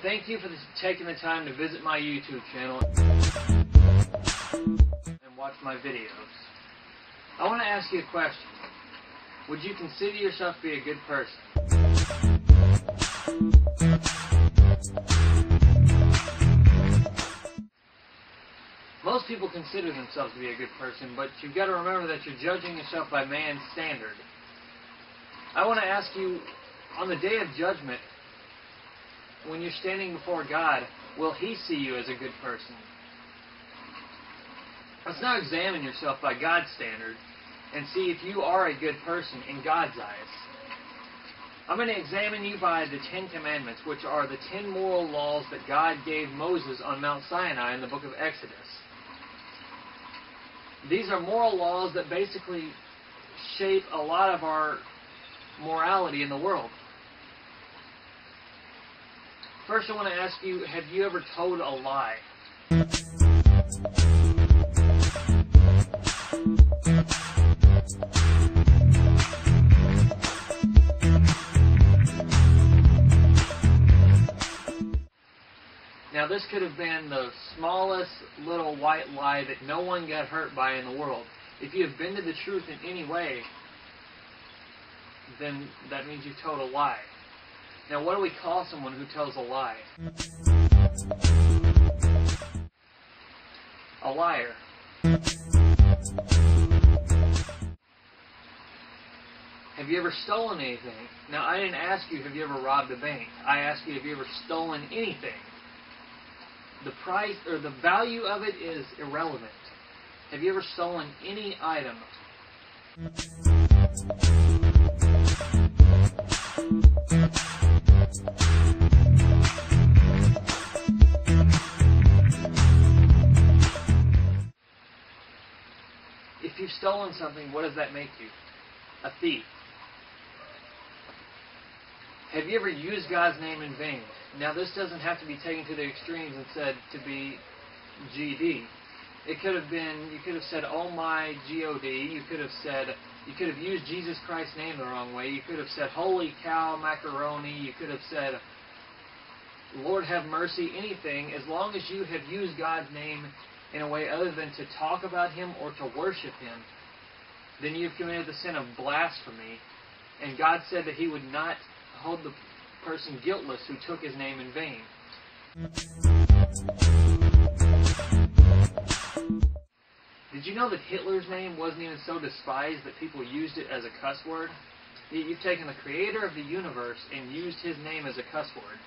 thank you for taking the time to visit my YouTube channel and watch my videos. I want to ask you a question. Would you consider yourself to be a good person? Most people consider themselves to be a good person, but you've got to remember that you're judging yourself by man's standard. I want to ask you, on the day of judgment, when you're standing before God, will He see you as a good person? Let's now examine yourself by God's standard and see if you are a good person in God's eyes. I'm going to examine you by the 10 Commandments, which are the 10 moral laws that God gave Moses on Mount Sinai in the book of Exodus. These are moral laws that basically shape a lot of our morality in the world. First, I want to ask you, have you ever told a lie? Now, this could have been the smallest little white lie that no one got hurt by in the world. If you have been to the truth in any way, then that means you told a lie. Now, what do we call someone who tells a lie? A liar. Have you ever stolen anything? Now, I didn't ask you, have you ever robbed a bank? I asked you, have you ever stolen anything? The price or the value of it is irrelevant. Have you ever stolen any item? If you've stolen something, what does that make you? A thief. Have you ever used God's name in vain? Now, this doesn't have to be taken to the extremes and said to be GD. It could have been, you could have said, oh my God. You could have used Jesus Christ's name the wrong way. You could have said, holy cow macaroni. You could have said, Lord have mercy, anything. As long as you have used God's name in a way other than to talk about Him or to worship Him, then you've committed the sin of blasphemy. And God said that He would not hold the person guiltless who took His name in vain. Did you know that Hitler's name wasn't even so despised that people used it as a cuss word? You've taken the creator of the universe and used His name as a cuss word.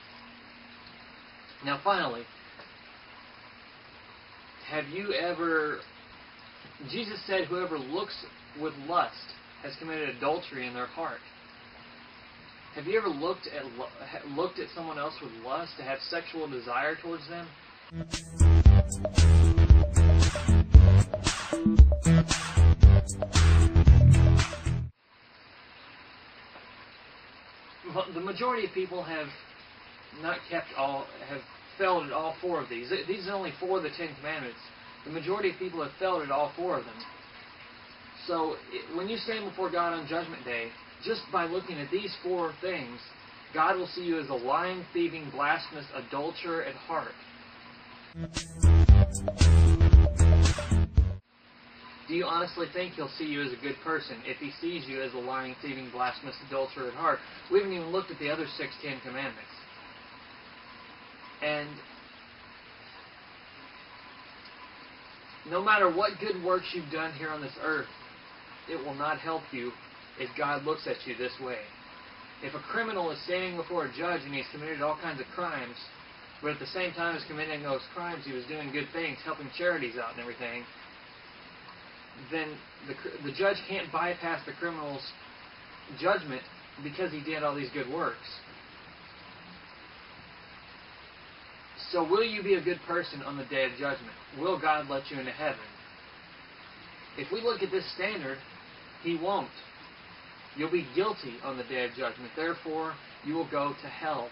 Now finally, have you ever... Jesus said whoever looks with lust has committed adultery in their heart. Have you ever looked at someone else with lust, to have sexual desire towards them? The majority of people have failed at all 4 of these. These are only 4 of the 10 Commandments. The majority of people have failed at all 4 of them. So when you stand before God on Judgment Day, just by looking at these 4 things, God will see you as a lying, thieving, blasphemous adulterer at heart. Do you honestly think He'll see you as a good person if He sees you as a lying, thieving, blasphemous adulterer at heart? We haven't even looked at the other 6 Ten Commandments. And no matter what good works you've done here on this earth, it will not help you if God looks at you this way. If a criminal is standing before a judge and he's committed all kinds of crimes, but at the same time as committing those crimes he was doing good things, helping charities out and everything, then the judge can't bypass the criminal's judgment because he did all these good works. So will you be a good person on the day of judgment? Will God let you into heaven? If we look at this standard, He won't. You'll be guilty on the day of judgment. Therefore, you will go to hell.